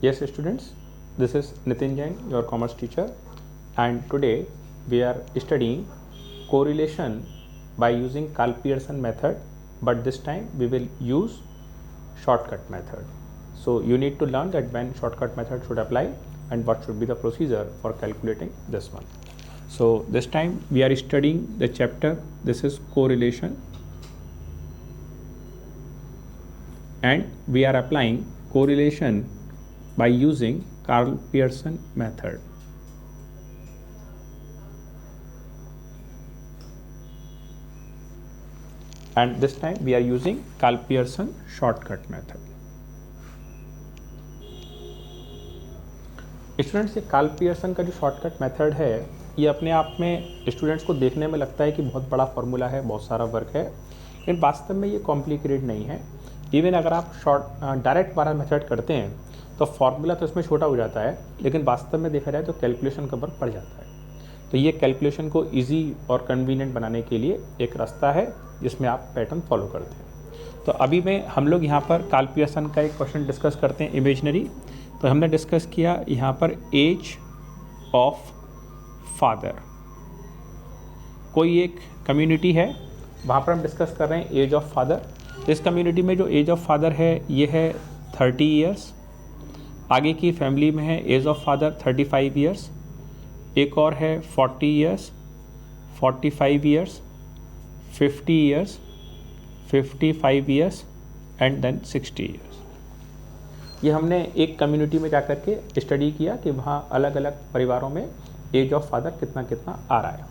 Yes, students, this is Nitin Jain, your commerce teacher, and today we are studying correlation by using Karl Pearson method, but this time we will use shortcut method. So you need to learn that when shortcut method should apply and what should be the procedure for calculating this one. So this time we are studying the chapter, this is correlation, and we are applying correlation by using Karl Pearson method. And this time we are using Karl Pearson shortcut method. Students, ये Karl Pearson का जो shortcut method है ये अपने आप में students को देखने में लगता है कि बहुत बड़ा फॉर्मूला है, बहुत सारा वर्क है, लेकिन वास्तव में ये कॉम्प्लिकेटेड नहीं है। इवन अगर आप डायरेक्ट वाला मेथड करते हैं तो फॉर्मूला तो इसमें छोटा हो जाता है, लेकिन वास्तव में देखा जाए तो कैलकुलेशन का वर्क बढ़ जाता है। तो ये कैलकुलेशन को ईजी और कन्वीनियंट बनाने के लिए एक रास्ता है जिसमें आप पैटर्न फॉलो करते हैं। तो अभी में हम लोग यहाँ पर कार्ल पियर्सन का एक क्वेश्चन डिस्कस करते हैं, इमेजिनरी। तो हमने डिस्कस किया यहाँ पर एज ऑफ फादर, कोई एक कम्युनिटी है वहाँ पर हम डिस्कस कर रहे हैं एज ऑफ फादर। इस कम्युनिटी में जो एज ऑफ फादर है ये है 30 ईयर्स। आगे की फैमिली में है एज ऑफ फादर 35 ईयर्स, एक और है 40 years, 45 years, 50 years, 55 years and then 60 years. ये हमने एक कम्युनिटी में जाकर के स्टडी किया कि वहाँ अलग अलग परिवारों में एज ऑफ फादर कितना कितना आ रहा है।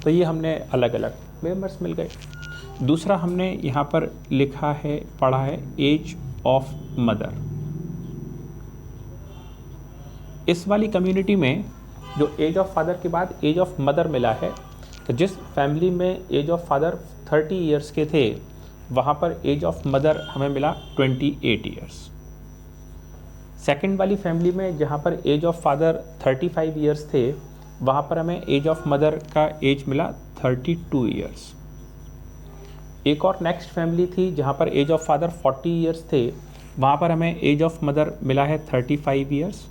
तो ये हमने अलग अलग मेंबर्स मिल गए। दूसरा हमने यहाँ पर लिखा है, पढ़ा है एज ऑफ मदर। इस वाली कम्युनिटी में जो एज ऑफ फादर के बाद एज ऑफ मदर मिला है, तो जिस फैमिली में एज ऑफ फादर 30 ईयर्स के थे वहाँ पर एज ऑफ मदर हमें मिला 28 ईयर्स। सेकंड वाली फैमिली में जहाँ पर एज ऑफ फादर 35 ईयर्स थे वहाँ पर हमें एज ऑफ मदर का एज मिला 32 ईयर्स। एक और नेक्स्ट फैमिली थी जहाँ पर एज ऑफ फादर 40 ईयर्स थे, वहाँ पर हमें एज ऑफ मदर मिला है 35 ईयर्स।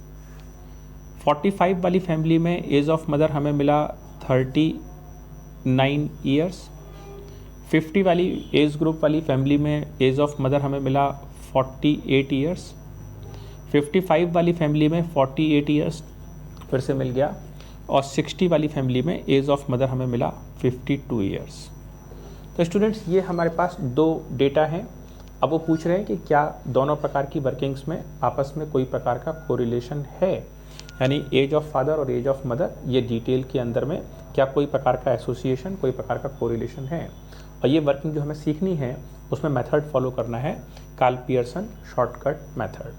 45 वाली फैमिली में एज ऑफ मदर हमें मिला 39 ईयर्स। 50 वाली एज ग्रुप वाली फैमिली में एज ऑफ मदर हमें मिला 48 ईयर्स। 55 वाली फैमिली में 48 ईयर्स फिर से मिल गया, और 60 वाली फैमिली में एज ऑफ मदर हमें मिला 52 ईयर्स। तो स्टूडेंट्स, ये हमारे पास दो डेटा हैं। अब वो पूछ रहे हैं कि क्या दोनों प्रकार की वर्किंग्स में आपस में कोई प्रकार का कोरिलेशन है, यानी एज ऑफ फादर और एज ऑफ मदर, ये डिटेल के अंदर में क्या कोई प्रकार का एसोसिएशन, कोई प्रकार का कोरिलेशन है। और ये वर्किंग जो हमें सीखनी है उसमें मेथड फॉलो करना है कार्ल पियर्सन शॉर्टकट मेथड।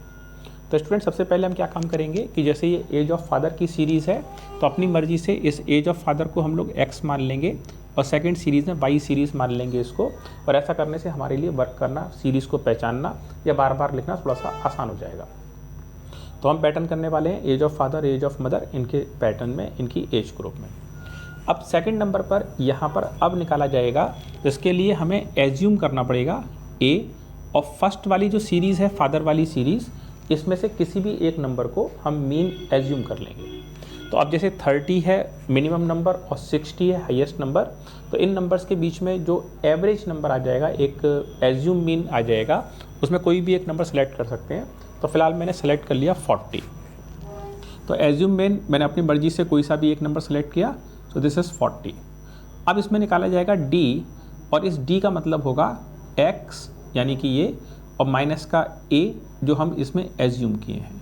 तो स्टूडेंट, सबसे पहले हम क्या काम करेंगे कि जैसे ये एज ऑफ फादर की सीरीज़ है तो अपनी मर्जी से इस एज ऑफ फादर को हम लोग एक्स मान लेंगे और सेकंड सीरीज़ में वाई सीरीज़ मान लेंगे इसको। और ऐसा करने से हमारे लिए वर्क करना, सीरीज़ को पहचानना या बार बार लिखना थोड़ा सा आसान हो जाएगा। तो हम पैटर्न करने वाले हैं age of father, age of mother, इनके पैटर्न में, इनकी एज ग्रुप में। अब सेकंड नंबर पर यहाँ पर अब निकाला जाएगा, तो इसके लिए हमें एज्यूम करना पड़ेगा ए, और फर्स्ट वाली जो सीरीज़ है फादर वाली सीरीज़, इसमें से किसी भी एक नंबर को हम मीन एज्यूम कर लेंगे। तो अब जैसे 30 है मिनिमम नंबर और 60 है हाईएस्ट नंबर, तो इन नंबर्स के बीच में जो एवरेज नंबर आ जाएगा, एक एज्यूम मीन आ जाएगा, उसमें कोई भी एक नंबर सेलेक्ट कर सकते हैं। तो फिलहाल मैंने सेलेक्ट कर लिया 40। तो एज्यूम मीन मैंने अपनी मर्जी से कोई सा भी एक नंबर सेलेक्ट किया, तो दिस इज़ 40। अब इसमें निकाला जाएगा डी, और इस डी का मतलब होगा एक्स यानी कि ये, और माइनस का ए जो हम इसमें एज्यूम किए हैं।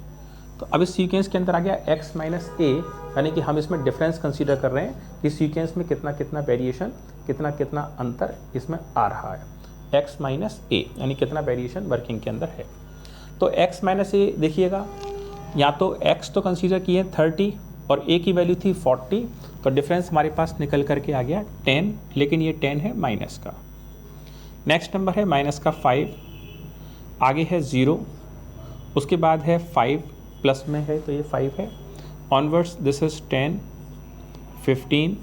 तो अब इस सीक्वेंस के अंदर आ गया x माइनस ए, यानी कि हम इसमें डिफरेंस कंसीडर कर रहे हैं कि सीक्वेंस में कितना कितना वेरिएशन, कितना कितना अंतर इसमें आ रहा है। x माइनस ए यानी कितना वेरिएशन वर्किंग के अंदर है। तो x माइनस ए देखिएगा, या तो x तो कंसीडर किए 30 और a की वैल्यू थी 40, तो डिफरेंस हमारे पास निकल करके आ गया 10, लेकिन ये 10 है माइनस का। नेक्स्ट नंबर है माइनस का 5, आगे है 0, उसके बाद है 5 प्लस में है तो ये 5 है, onwards this is 10, 15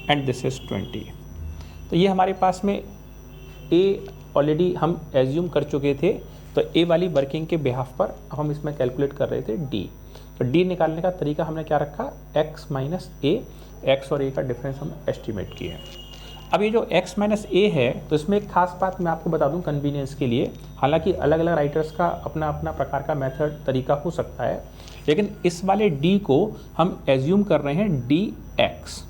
and this is 20। तो ये हमारे पास में ए ऑलरेडी हम एज्यूम कर चुके थे, तो तो ए वाली वर्किंग के बिहाफ पर हम इसमें कैलकुलेट कर रहे थे डी। तो डी निकालने का तरीका हमने क्या रखा, एक्स माइनस ए, एक्स और ए का डिफरेंस हम एस्टिमेट किए हैं। अब ये जो x माइनस ए है, तो इसमें एक खास बात मैं आपको बता दूं कन्वीनियंस के लिए, हालांकि अलग अलग राइटर्स का अपना अपना प्रकार का मेथड तरीका हो सकता है, लेकिन इस वाले d को हम एज्यूम कर रहे हैं dx।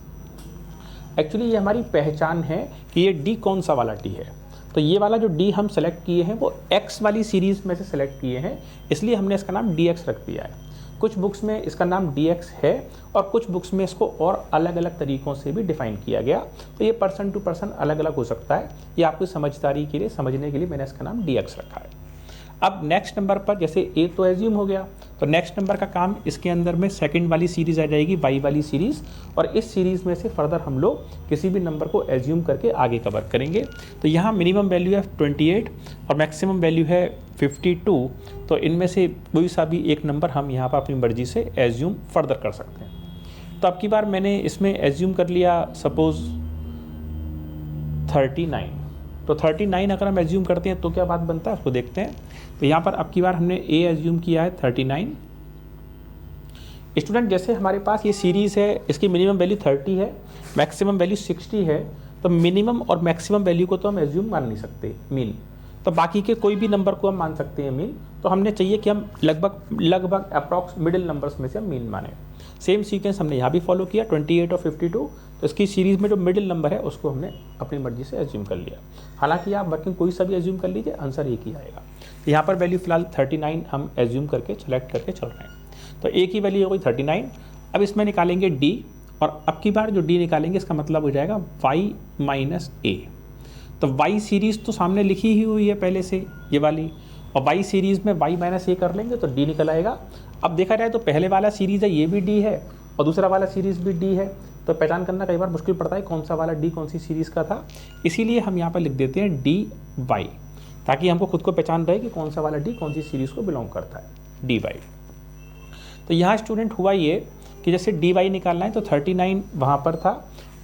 एक्चुअली ये हमारी पहचान है कि ये d कौन सा वाला d है। तो ये वाला जो d हम सेलेक्ट किए हैं वो x वाली सीरीज़ में से सेलेक्ट किए हैं, इसलिए हमने इसका नाम dx रख दिया है। कुछ बुक्स में इसका नाम dx है और कुछ बुक्स में इसको और अलग अलग तरीक़ों से भी डिफ़ाइन किया गया। तो ये पर्सन टू पर्सन अलग अलग हो सकता है, ये आपकी समझदारी के लिए, समझने के लिए मैंने इसका नाम dx रखा है। अब नेक्स्ट नंबर पर जैसे a तो एज्यूम हो गया, तो नेक्स्ट नंबर का काम इसके अंदर में सेकंड वाली सीरीज़ आ जाएगी, y वाली सीरीज़, और इस सीरीज़ में से फर्दर हम लोग किसी भी नंबर को एज्यूम करके आगे कवर करेंगे। तो यहाँ मिनिमम वैल्यू है 28 और मैक्सिमम वैल्यू है 52, तो इनमें से कोई सा भी एक नंबर हम यहाँ पर अपनी मर्जी से एज्यूम फर्दर कर सकते हैं। तो अब की बार मैंने इसमें एज्यूम कर लिया सपोज़ 39, तो 39 अगर हम एज्यूम करते हैं तो क्या बात बनता है उसको देखते हैं। तो यहाँ पर अब की बार हमने a एज्यूम किया है 39। स्टूडेंट जैसे हमारे पास ये सीरीज़ है, इसकी मिनिमम वैल्यू 30 है, मैक्सिमम वैल्यू 60 है, तो मिनिमम और मैक्सिमम वैल्यू को तो हम एज्यूम मान नहीं सकते मीन, तो बाकी के कोई भी नंबर को हम मान सकते हैं मीन। तो हमने चाहिए कि हम लगभग अप्रॉक्स मिडिल नंबर्स में से हम मीन माने। सेम सीक्वेंस हमने यहाँ भी फॉलो किया 28 और 52, तो इसकी सीरीज़ में जो मिडिल नंबर है उसको हमने अपनी मर्जी से एज्यूम कर लिया। हालांकि आप वर्किंग कोई सा भी एज्यूम कर लीजिए, आंसर एक ही आएगा। यहाँ पर वैल्यू फिलहाल 39 हम एज्यूम करके सेलेक्ट करके चल रहे हैं। तो ए की वैल्यू हो गई 39। अब इसमें निकालेंगे डी, और अब की बार जो डी निकालेंगे इसका मतलब हो जाएगा y माइनस ए। तो y सीरीज़ तो सामने लिखी ही हुई है पहले से ये वाली, और y सीरीज़ में y माइनस ए कर लेंगे तो d निकल आएगा। अब देखा जाए तो पहले वाला सीरीज़ है ये भी d है और दूसरा वाला सीरीज़ भी d है, तो पहचान करना कई बार मुश्किल पड़ता है कौन सा वाला d कौन सी सीरीज़ का था, इसीलिए हम यहाँ पर लिख देते हैं dy, ताकि हमको खुद को पहचान रहे कि कौन सा वाला d कौन सी सीरीज़ को बिलोंग करता है, dy। तो यहाँ स्टूडेंट हुआ ये कि जैसे dy निकालना है तो 39 वहाँ पर था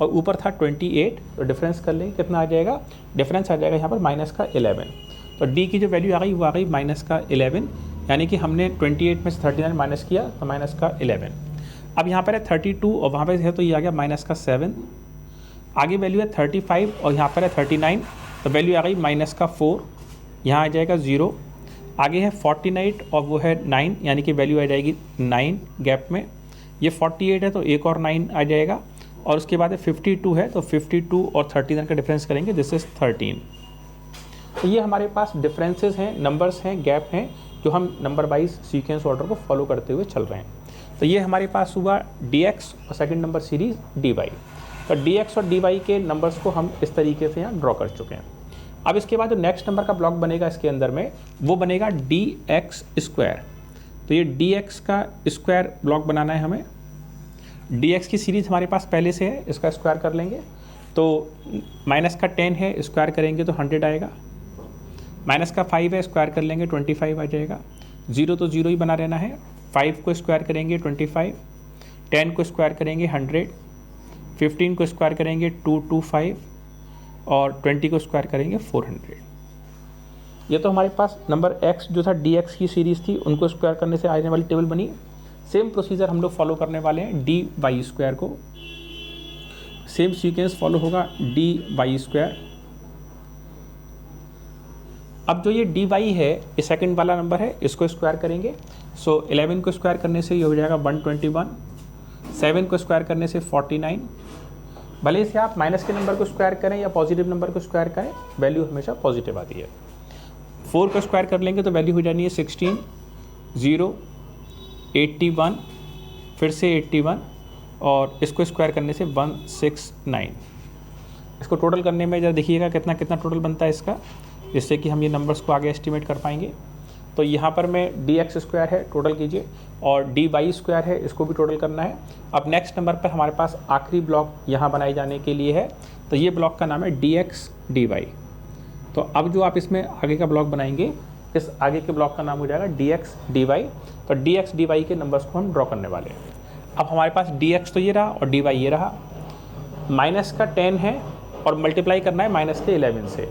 और ऊपर था 28, तो डिफरेंस कर लेंगे कितना आ जाएगा, डिफरेंस आ जाएगा यहाँ पर माइनस का 11। तो d की जो वैल्यू आ गई वो आ गई माइनस का 11, यानी कि हमने 28 में से 39 माइनस किया तो माइनस का 11। अब यहाँ पर है 32 और वहाँ पर है तो ये आ गया माइनस का 7। आगे वैल्यू है 35 और यहाँ पर है 39, तो वैल्यू आ गई माइनस का 4, यहाँ आ जाएगा 0। आगे है 48 और वो है 9, यानी कि वैल्यू आ जाएगी 9 गैप में। ये 48 है तो एक और 9 आ जाएगा, और उसके बाद 52 है तो 52 और 39 का डिफरेंस करेंगे, दिस इज 13। तो ये हमारे पास डिफरेंसेस हैं, नंबर्स हैं, गैप हैं, जो हम नंबर वाइज सीक्वेंस ऑर्डर को फॉलो करते हुए चल रहे हैं। तो ये हमारे पास हुआ dx और सेकंड नंबर सीरीज dy। तो dx और dy के नंबर्स को हम इस तरीके से यहाँ ड्रॉ कर चुके हैं। अब इसके बाद जो नेक्स्ट नंबर का ब्लॉक बनेगा इसके अंदर में वो बनेगा dx स्क्वायर। तो ये dx का स्क्वायर ब्लॉक बनाना है हमें। dx की सीरीज़ हमारे पास पहले से है, इसका स्क्वायर कर लेंगे तो माइनस का 10 है, स्क्वायर करेंगे तो 100 आएगा। माइनस का 5 है, स्क्वायर कर लेंगे 25 आ जाएगा। 0 तो 0 ही बना रहना है। 5 को स्क्वायर करेंगे 25, 10 को स्क्वायर करेंगे 100, 15 को स्क्वायर करेंगे 225 और 20 को स्क्वायर करेंगे 400। ये तो हमारे पास नंबर x जो था dx की सीरीज़ थी उनको स्क्वायर करने से आने वाली टेबल बनी। सेम प्रोसीजर हम लोग फॉलो करने वाले हैं dy स्क्वायर को, सेम सीक्वेंस फॉलो होगा dy स्क्वायर। अब जो ये dy है ये सेकंड वाला नंबर है, इसको स्क्वायर करेंगे। सो 11 को स्क्वायर करने से ये हो जाएगा 121, 7 को स्क्वायर करने से 49। भले से आप माइनस के नंबर को स्क्वायर करें या पॉजिटिव नंबर को स्क्वायर करें, वैल्यू हमेशा पॉजिटिव आती है। 4 को स्क्वायर कर लेंगे तो वैल्यू हो जानी है 16, 0, 81, फिर से 81 और इसको स्क्वायर करने से 169। इसको टोटल करने में जरा देखिएगा कितना कितना टोटल बनता है इसका, जिससे कि हम ये नंबर्स को आगे एस्टिमेट कर पाएंगे। तो यहाँ पर मैं dx स्क्वायर है टोटल कीजिए और dy स्क्वायर है इसको भी टोटल करना है। अब नेक्स्ट नंबर पर हमारे पास आखिरी ब्लॉक यहाँ बनाए जाने के लिए है, तो ये ब्लॉक का नाम है dx dy। तो अब जो आप इसमें आगे का ब्लॉक बनाएंगे, इस आगे के ब्लॉक का नाम हो जाएगा dx dy। तो dx dy के नंबर्स को हम ड्रॉ करने वाले हैं। अब हमारे पास dx तो ये रहा और dy ये रहा। माइनस का 10 है और मल्टीप्लाई करना है माइनस के 11 से।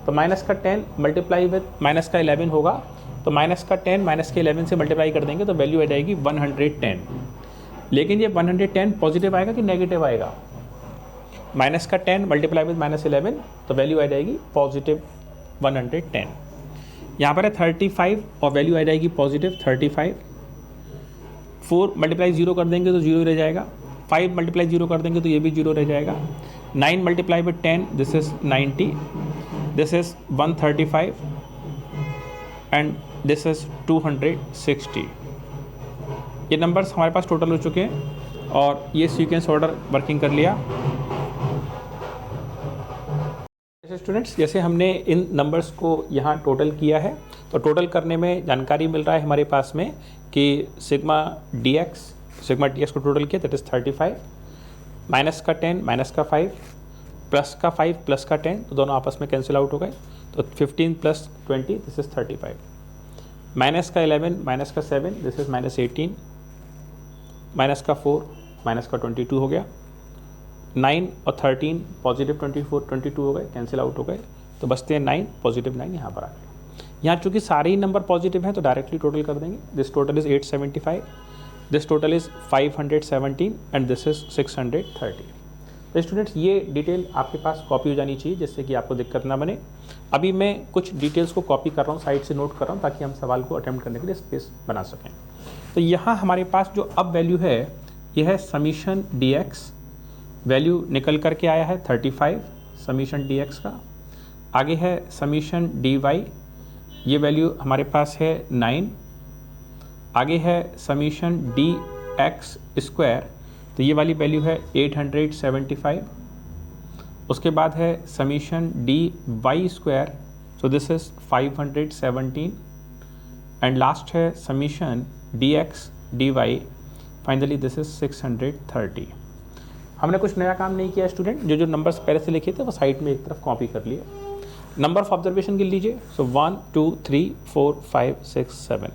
तो माइनस का 10 मल्टीप्लाई विद माइनस का 11 होगा, तो माइनस का 10 माइनस के 11 से मल्टीप्लाई कर देंगे तो वैल्यू आ जाएगी 110। लेकिन ये 110 पॉजिटिव आएगा कि नेगेटिव आएगा? माइनस का 10 मल्टीप्लाई विद माइनस 11 तो वैल्यू आ जाएगी पॉजिटिव 110। यहाँ पर है 35 और वैल्यू आ जाएगी पॉजिटिव 35। 4 मल्टीप्लाई 0 कर देंगे तो 0 रह जाएगा, 5 मल्टीप्लाई 0 कर देंगे तो ये भी 0 रह जाएगा, 9 multiply with 10 this is 90, this is 135 and this is 260। ये नंबर्स हमारे पास टोटल हो चुके हैं और ये सीक्वेंस ऑर्डर वर्किंग कर लिया। स्टूडेंट्स, जैसे हमने इन नंबर्स को यहाँ टोटल किया है तो टोटल करने में जानकारी मिल रहा है हमारे पास में कि सिग्मा डी एक्स को टोटल किया दैट इज़ 35, माइनस का 10 माइनस का 5 प्लस का 5 प्लस का 10 तो दोनों आपस में कैंसिल आउट हो गए, तो 15 प्लस 20 दिस इज़ 35, माइनस का 11 माइनस का 7 दिस इज़ माइनस 18, माइनस का 4 माइनस का 22 हो गया, 9 और 13 पॉजिटिव 22 हो गए, कैंसिल आउट हो गए, तो बचते हैं 9, पॉजिटिव 9 यहाँ पर आ गए। यहाँ चूँकि सारे ही नंबर पॉजिटिव हैं तो डायरेक्टली टोटल कर देंगे। This total is 875, this total is 517 and this is 630। तो स्टूडेंट्स, ये डिटेल आपके पास कॉपी हो जानी चाहिए जिससे कि आपको दिक्कत ना बने। अभी मैं कुछ डिटेल्स को कॉपी कर रहा हूँ, साइड से नोट कर रहा हूँ ताकि हम सवाल को अटेम्प्ट करने के लिए स्पेस बना सकें। तो यहाँ हमारे पास जो अब वैल्यू है यह है समीशन डी एक्स, वैल्यू निकल करके आया है 35 समीशन डी एक्स का। आगे है समीशन डी वाई, ये वैल्यू हमारे पास है 9। आगे है समीशन डी एक्स स्क्वायर, तो ये वाली वैल्यू है 875। उसके बाद है summation d y square, so this is 517 and last है summation d x d y, finally this is 630। हमने कुछ नया काम नहीं किया स्टूडेंट, जो नंबर्स पहले से लिखे थे वो साइड में एक तरफ कॉपी कर लिए। नंबर ऑफ ऑब्जर्वेशन गिन लीजिए, सो 1 2 3 4 5 6 7,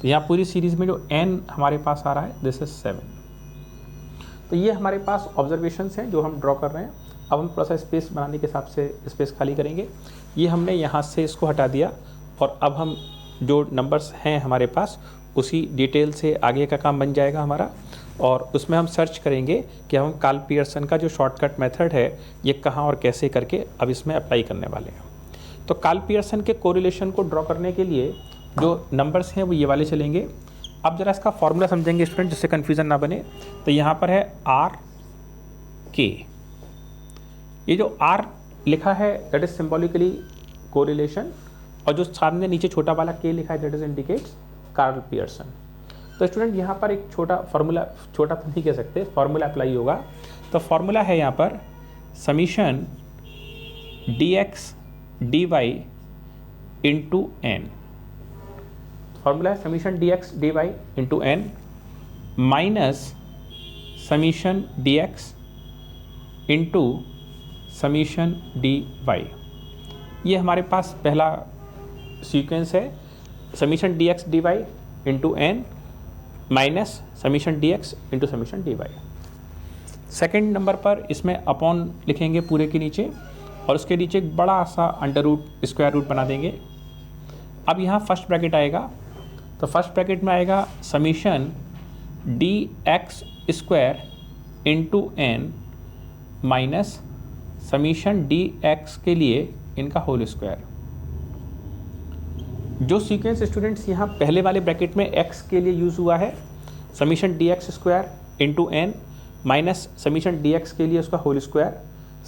तो यहाँ पूरी सीरीज़ में जो n हमारे पास आ रहा है दिस इज 7। तो ये हमारे पास ऑब्जर्वेशंस हैं जो हम ड्रॉ कर रहे हैं। अब हम थोड़ा सा स्पेस बनाने के हिसाब से स्पेस खाली करेंगे। ये हमने यहाँ से इसको हटा दिया और अब हम जो नंबर्स हैं हमारे पास उसी डिटेल से आगे का काम बन जाएगा हमारा, और उसमें हम सर्च करेंगे कि हम कार्ल पियर्सन का जो शॉर्टकट मेथड है ये कहाँ और कैसे करके अब इसमें अप्लाई करने वाले हैं। तो कार्ल पियर्सन के कोरिलेशन को ड्रॉ करने के लिए जो नंबर्स हैं वो ये वाले चलेंगे। अब जरा इसका फॉर्मूला समझेंगे स्टूडेंट जिससे कन्फ्यूज़न ना बने। तो यहाँ पर है आर के, ये जो आर लिखा है दैट इज सिम्बॉलिकली कोरिलेशन, और जो सामने नीचे छोटा वाला के लिखा है that is indicates Karl Pearson. तो स्टूडेंट यहाँ पर एक छोटा फार्मूला, छोटा तो नहीं कह सकते, फार्मूला अप्लाई होगा। तो फार्मूला है यहाँ पर summation d x d y into n, formula है summation d x d y into n minus summation d x into summation d y. ये हमारे पास पहला सीक्वेंस है, summation d x d y into n minus summation d x into summation d y. Second number पर इसमें upon लिखेंगे पूरे के नीचे और उसके नीचे एक बड़ा सा अंडर रूट स्क्वायर रूट बना देंगे। अब यहाँ फर्स्ट ब्रैकेट आएगा, तो फर्स्ट ब्रैकेट में आएगा summation d x square into n minus summation d x के लिए इनका होल स्क्वायर। जो सीक्वेंस स्टूडेंट्स यहाँ पहले वाले ब्रैकेट में x के लिए यूज़ हुआ है, summation d x square into n minus summation d x के लिए उसका होल स्क्वायर,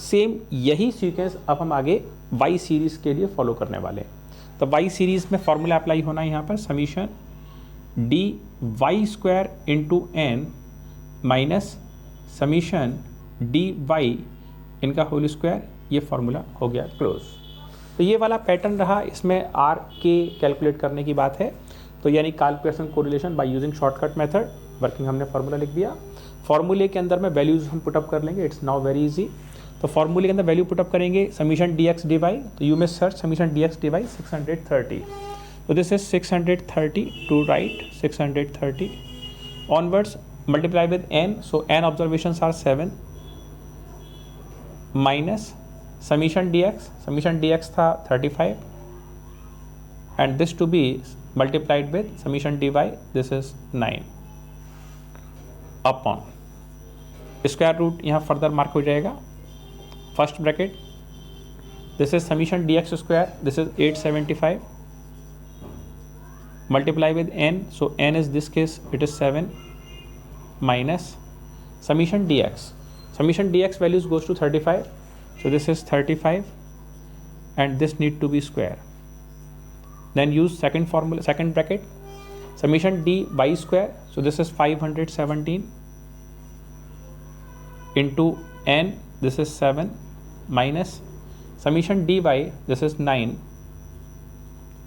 सेम यही सीक्वेंस अब हम आगे y सीरीज़ के लिए फॉलो करने वाले हैं। तो y सीरीज़ में फॉर्मूला अप्लाई होना है यहाँ पर summation d y square into n minus summation d y इनका होल स्क्वायर, ये फार्मूला हो गया क्लोज। तो ये वाला पैटर्न रहा, इसमें आर के कैलकुलेट करने की बात है। तो यानी Karl Pearson correlation by using shortcut method working, हमने फार्मूला लिख दिया। फार्मूले के अंदर में वैल्यूज हम पुटअप कर लेंगे, इट्स नाउ वेरी इजी। तो फार्मूले के अंदर वैल्यू पुटअप करेंगे summation d x d y, तो यू में search summation d x d y 630। तो this is 630 to write 630 onwards multiply with n, so n observations are 7 minus summation d x था 35 and this to be multiplied with summation d y, this is 9 upon square root यहाँ further mark हो जाएगा, first bracket, this is summation d x square, this is 875 multiply with n, so n is this case it is 7 minus summation dx values goes to 35, so this is 35 and this need to be square, then use second formula, second bracket, summation dy square, so this is 517 into n, this is 7 minus summation dy, this is 9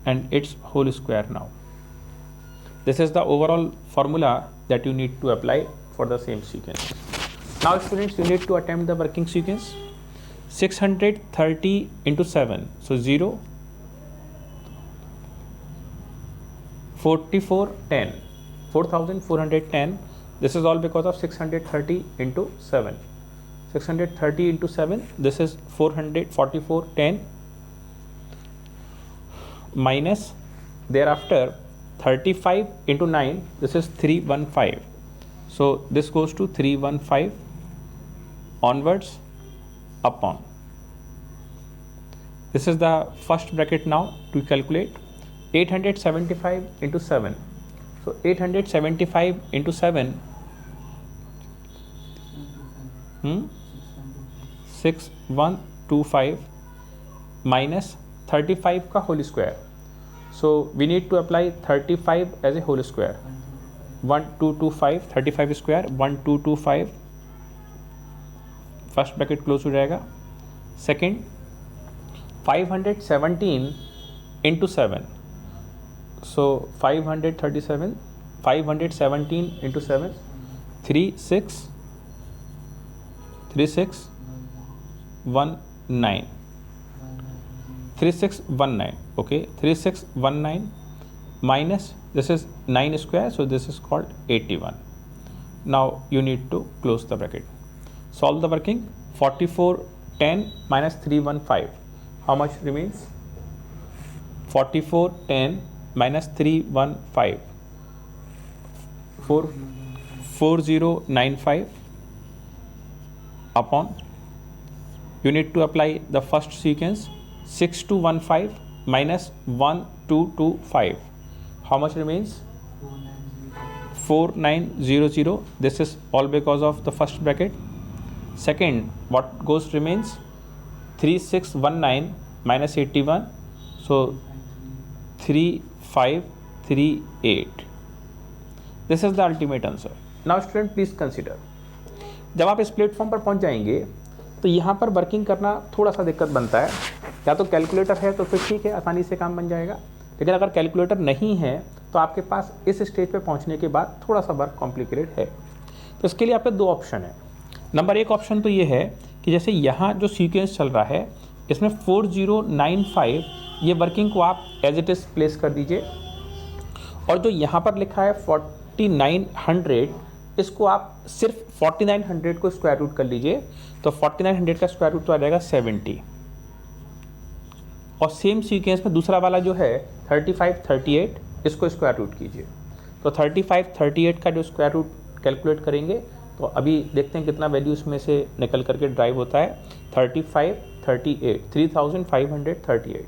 and its whole square. Now this is the overall formula that you need to apply for the same sequence. Now students, you need to attempt the working sequence. 630 into 7, so 0, 4410, 4410, this is all because of 630 into 7, 630 into 7, this is 44410 minus thereafter 35 into 9, this is 315, so this goes to 315 onwards upon, this is the first bracket. Now to calculate 875 into 7, so 875 into 7 6125 minus 35 का whole square, so we need to apply 35 as a whole square, 1225, 35 square 1225, first bracket close हो जाएगा, second 517 into 7, so 537, 517 into 7, 3619, 3619, okay, 3619 minus this is 9 square, so this is called 81. Now you need to close the bracket, solve the working. 4410 minus 315, how much remains? 4410 minus 315, 4095 upon, you need to apply the first sequence, 6215 minus 1225, how much remains? 4900, this is all because of the first bracket. Second, what goes remains? 3619 minus 81, so 3538, this is the ultimate answer. Now student please consider, जब आप इस platform पर पहुंच जाएंगे तो यहाँ पर working करना थोड़ा सा दिक्कत बनता है, या तो कैलकुलेटर है तो फिर ठीक है, आसानी से काम बन जाएगा, लेकिन अगर कैलकुलेटर नहीं है तो आपके पास इस स्टेज पे पहुंचने के बाद थोड़ा सा वर्क कॉम्प्लिकेटेड है। तो इसके लिए आपके दो ऑप्शन है। नंबर एक ऑप्शन तो ये है कि जैसे यहाँ जो सीक्वेंस चल रहा है इसमें 4095 ये वर्किंग को आप एज इट इज़ प्लेस कर दीजिए, और जो यहाँ पर लिखा है 4900 इसको आप सिर्फ 4900 को स्क्वायर रूट कर लीजिए, तो 4900 का स्क्वायर रूट तो आ जाएगा 70, और सेम सीक्वेंस में दूसरा वाला जो है 3538 इसको स्क्वायर रूट कीजिए, तो 3538 का जो स्क्वायर रूट कैलकुलेट करेंगे तो अभी देखते हैं कितना वैल्यू इसमें से निकल करके ड्राइव होता है। 3538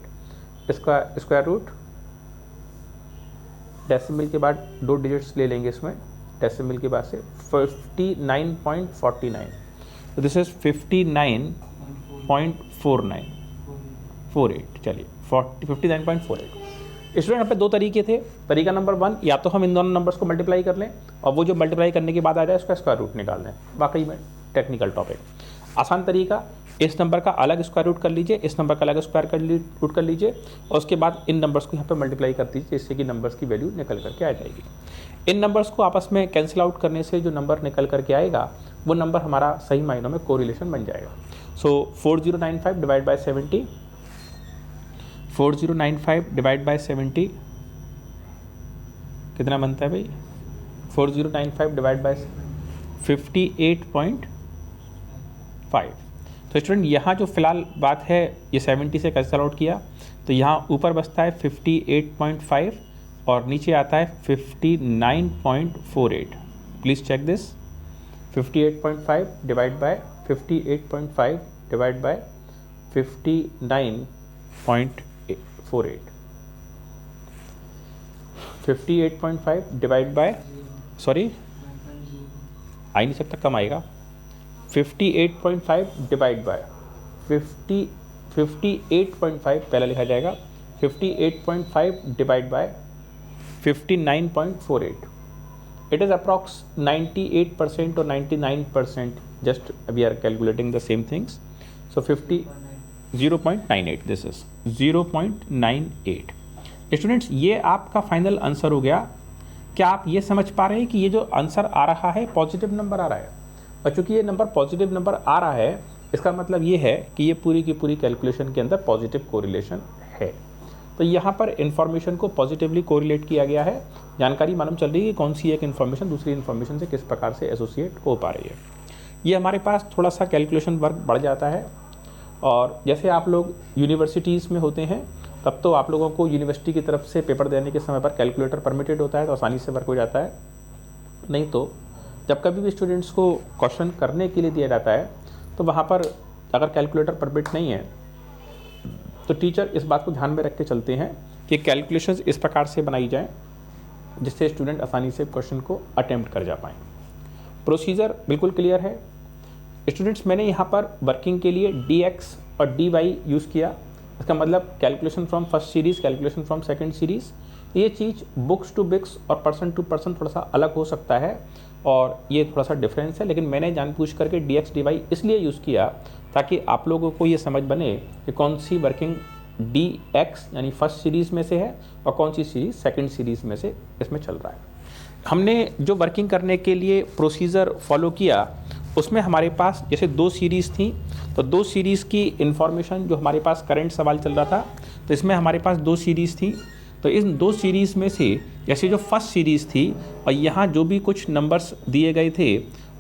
इसका स्क्वायर रूट, डेसिमल के बाद 2 डिजिट्स ले लेंगे इसमें, डेसिमल के बाद से 59.49, तो दिस इज 59.48, चलिए 59.48। स्टूडेंट यहाँ पे दो तरीके थे। तरीका नंबर 1, या तो हम इन दोनों नंबर्स को मल्टीप्लाई कर लें और वो जो मल्टीप्लाई करने के बाद आ जाए उसका स्क्वायर रूट निकाल दें, वाकई में टेक्निकल टॉपिक। आसान तरीका, इस नंबर का अलग स्क्वायर रूट कर लीजिए, इस नंबर का अलग स्क्वायर रूट कर लीजिए, और उसके बाद इन नंबर्स को यहाँ पे मल्टीप्लाई कर दीजिए, जिससे कि नंबर्स की वैल्यू निकल करके आ जाएगी। इन नंबर्स को आपस में कैंसिल आउट करने से जो नंबर निकल करके आएगा वो नंबर हमारा सही मायनों में कोरिलेशन बन जाएगा। सो 4095 डिवाइड बाई 70, 4095 डिवाइड बाई 70 कितना बनता है भाई? 4095 डिवाइड बाई 58.5। तो स्टूडेंट यहाँ जो फिलहाल बात है ये 70 से कैंसल आउट किया, तो यहाँ ऊपर बचता है 58.5 और नीचे आता है 59.48। Please check this, 58.5 divide by 58.5 divide by 59.48, 58.5 divide by, sorry आ ही नहीं सकता, कम आएगा, 58.5 डिवाइड बाय 58.5 पहला लिखा जाएगा, 58.5 divide by 59.48। It is approx 98% or 99%, just we are calculating the same things. So 0.98, this is 0.98। Students ये आपका फाइनल आंसर हो गया। क्या आप ये समझ पा रहे हैं कि ये जो आंसर आ रहा है पॉजिटिव नंबर आ रहा है, और चूंकि ये नंबर पॉजिटिव नंबर आ रहा है इसका मतलब ये है कि ये पूरी की पूरी कैलकुलेशन के अंदर पॉजिटिव कोरिलेशन है। तो यहाँ पर इन्फॉर्मेशन को पॉजिटिवली कोरिलेट किया गया है, जानकारी मालूम चल रही है कि कौन सी एक इन्फॉर्मेशन दूसरी इन्फॉर्मेशन से किस प्रकार से एसोसिएट हो पा रही है। ये हमारे पास थोड़ा सा कैलकुलेशन वर्क बढ़ जाता है, और जैसे आप लोग यूनिवर्सिटीज़ में होते हैं तब तो आप लोगों को यूनिवर्सिटी की तरफ से पेपर देने के समय पर कैलकुलेटर परमिटेड होता है, तो आसानी से वर्क हो जाता है। नहीं तो जब कभी भी स्टूडेंट्स को क्वेश्चन करने के लिए दिया जाता है तो वहाँ पर अगर कैलकुलेटर परमिट नहीं है तो टीचर इस बात को ध्यान में रख के चलते हैं कि कैलकुलेशंस इस प्रकार से बनाई जाएं जिससे स्टूडेंट आसानी से क्वेश्चन को अटेम्प्ट कर जा पाएँ। प्रोसीजर बिल्कुल क्लियर है स्टूडेंट्स। मैंने यहाँ पर वर्किंग के लिए dx और dy यूज़ किया, इसका मतलब calculation from first series, calculation from second series. ये चीज़ बुक्स टू बुक्स और पर्सन टू पर्सन थोड़ा सा अलग हो सकता है और ये थोड़ा सा डिफरेंस है, लेकिन मैंने जानबूझ करके dx dy इसलिए यूज़ किया ताकि आप लोगों को ये समझ बने कि कौन सी वर्किंग dx यानी फर्स्ट सीरीज़ में से है और कौन सी सीरीज़ सेकंड सीरीज़ में से इसमें चल रहा है। हमने जो वर्किंग करने के लिए प्रोसीजर फॉलो किया उसमें हमारे पास जैसे दो सीरीज़ थी, तो दो सीरीज़ की इन्फॉर्मेशन जो हमारे पास करंट सवाल चल रहा था, तो इसमें हमारे पास दो सीरीज़ थी। तो इन दो सीरीज़ में से जैसे जो फर्स्ट सीरीज़ थी और यहाँ जो भी कुछ नंबर्स दिए गए थे,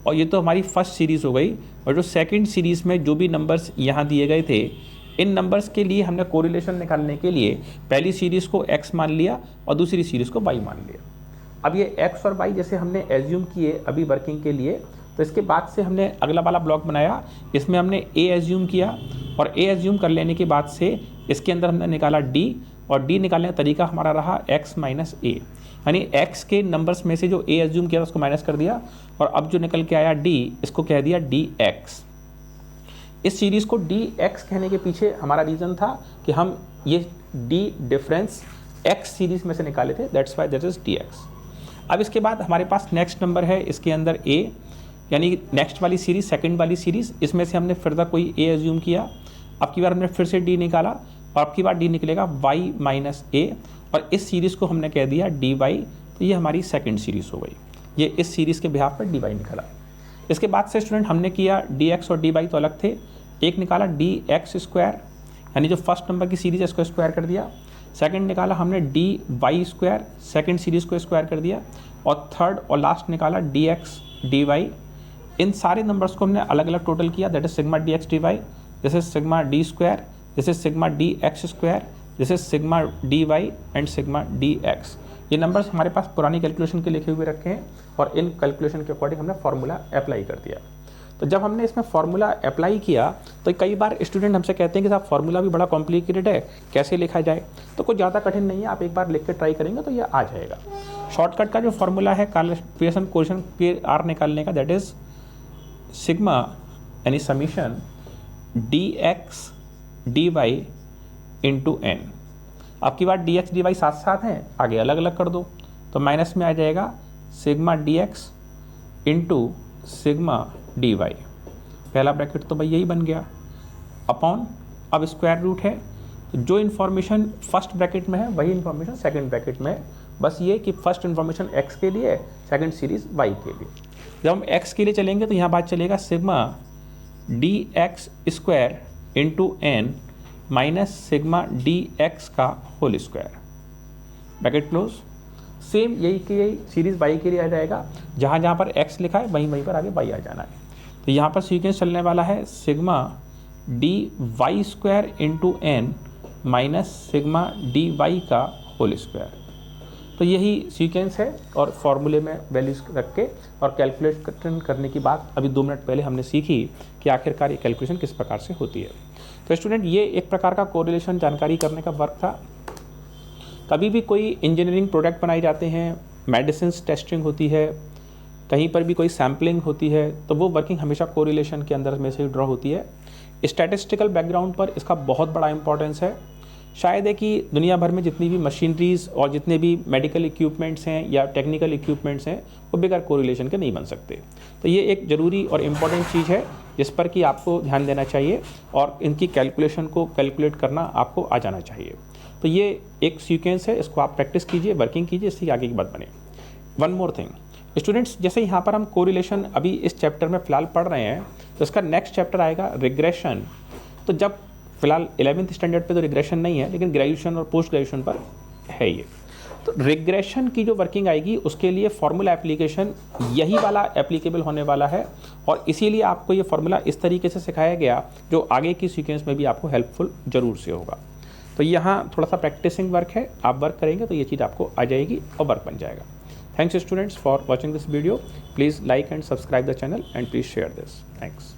और ये तो हमारी फर्स्ट सीरीज़ हो गई, और जो सेकंड सीरीज़ में जो भी नंबर्स यहाँ दिए गए थे, इन नंबर्स के लिए हमने कोरिलेशन निकालने के लिए पहली सीरीज़ को x मान लिया और दूसरी सीरीज़ को y मान लिया। अब ये x और y जैसे हमने एज्यूम किए अभी वर्किंग के लिए, तो इसके बाद से हमने अगला वाला ब्लॉक बनाया, इसमें हमने a एज्यूम किया और a एज्यूम कर लेने के बाद से इसके अंदर हमने निकाला d, और d निकालने का तरीका हमारा रहा x माइनस a, यानी x के नंबर्स में से जो a एज्यूम किया उसको माइनस कर दिया, और अब जो निकल के आया d इसको कह दिया dx। इस सीरीज़ को dx कहने के पीछे हमारा रीज़न था कि हम ये d डिफरेंस x सीरीज़ में से निकाले थे, that's why that is dx। अब इसके बाद हमारे पास नेक्स्ट नंबर है इसके अंदर a, यानी नेक्स्ट वाली सीरीज़ सेकंड वाली सीरीज़, इसमें से हमने फिर कोई a एज्यूम किया। अब की बार हमने फिर से d निकाला और अब की बार d निकलेगा y माइनस a, और इस सीरीज़ को हमने कह दिया dy, तो ये हमारी सेकंड सीरीज़ हो गई। ये इस सीरीज़ के बिहाफ पर dy निकला। इसके बाद से स्टूडेंट हमने किया dx और dy तो अलग थे, एक निकाला dx स्क्वायर, यानी जो फर्स्ट नंबर की सीरीज़ है इसको स्क्वायर कर दिया। सेकंड निकाला हमने dy स्क्वायर, सेकंड सीरीज़ को स्क्वायर कर दिया, और थर्ड और लास्ट निकाला dx dy। इन सारे नंबर्स को हमने अलग अलग टोटल किया, that is sigma dx dy, this is sigma d square, this is sigma dx square, this is sigma dy and sigma dx। ये नंबर्स हमारे पास पुरानी कैलकुलेशन के लिखे हुए रखे हैं और इन कैलकुलेशन के अकॉर्डिंग हमने फार्मूला अप्लाई कर दिया। तो जब हमने इसमें फार्मूला अप्लाई किया तो कई बार स्टूडेंट हमसे कहते हैं कि साहब फार्मूला भी बड़ा कॉम्प्लिकेटेड है, कैसे लिखा जाए? तो कुछ ज़्यादा कठिन नहीं है, आप एक बार लिख के ट्राई करेंगे तो ये आ जाएगा। शॉर्टकट का जो फार्मूला है कैलकुलेशन क्वेश्चन के आर निकालने का, दैट इज सिग्मा यानी summation dx dy into n। अब की बार dx dy साथ साथ हैं, आगे अलग अलग कर दो, तो माइनस में आ जाएगा sigma dx into sigma dy। पहला ब्रैकेट तो भाई यही बन गया, अपॉन अब स्क्वायर रूट है, तो जो इन्फॉर्मेशन फर्स्ट ब्रैकेट में है वही इन्फॉर्मेशन सेकंड ब्रैकेट में है, बस ये कि फर्स्ट इन्फॉर्मेशन x के लिए, सेकंड सीरीज y के लिए। जब हम x के लिए चलेंगे तो यहाँ बात चलेगा sigma dx square into n minus sigma dx का whole square, bracket close. Same यही कि यही सीरीज y के लिए आ जाएगा, जहाँ जहाँ पर x लिखा है वहीं वहीं पर आगे y आ जाना है। तो यहाँ पर सीक्वेंस चलने वाला है sigma d y square into n minus sigma d y का होल स्क्वायर। तो यही सीक्वेंस है और फॉर्मूले में वैल्यूज रख के और कैलकुलेशन करने की बात अभी 2 मिनट पहले हमने सीखी कि आखिरकार ये कैलकुलेशन किस प्रकार से होती है। तो स्टूडेंट, ये एक प्रकार का कोरिलेशन जानकारी करने का वर्क था। कभी भी कोई इंजीनियरिंग प्रोडक्ट बनाए जाते हैं, मेडिसिन टेस्टिंग होती है, कहीं पर भी कोई सैम्पलिंग होती है, तो वो वर्किंग हमेशा कोरिलेशन के अंदर में से ड्रॉ होती है। स्टैटिस्टिकल बैकग्राउंड पर इसका बहुत बड़ा इंपॉर्टेंस है। शायद है कि दुनिया भर में जितनी भी मशीनरीज और जितने भी मेडिकल इक्विपमेंट्स हैं या टेक्निकल इक्विपमेंट्स हैं वो बगैर कोरिलेशन के नहीं बन सकते। तो ये एक ज़रूरी और इम्पॉर्टेंट चीज़ है जिस पर कि आपको ध्यान देना चाहिए और इनकी कैलकुलेशन को कैलकुलेट करना आपको आ जाना चाहिए। तो ये एक सीक्वेंस है, इसको आप प्रैक्टिस कीजिए, वर्किंग कीजिए, इससे आगे की बात बने। वन मोर थिंग स्टूडेंट्स, जैसे यहाँ पर हम कोरिलेशन अभी इस चैप्टर में फ़िलहाल पढ़ रहे हैं, तो इसका नेक्स्ट चैप्टर आएगा रिग्रेशन। तो जब फिलहाल 11th स्टैंडर्ड पे तो रिग्रेशन नहीं है, लेकिन ग्रेजुएशन और पोस्ट ग्रेजुएशन पर है ये। तो रिग्रेशन की जो वर्किंग आएगी उसके लिए फॉर्मूला एप्लीकेशन यही वाला एप्लीकेबल होने वाला है और इसीलिए आपको ये फॉर्मूला इस तरीके से सिखाया गया जो आगे की सीक्वेंस में भी आपको हेल्पफुल जरूर से होगा। तो यहाँ थोड़ा सा प्रैक्टिसिंग वर्क है, आप वर्क करेंगे तो ये चीज़ आपको आ जाएगी और वर्क बन जाएगा। Thanks students for watching this video. Please like and subscribe the channel and please share this. Thanks.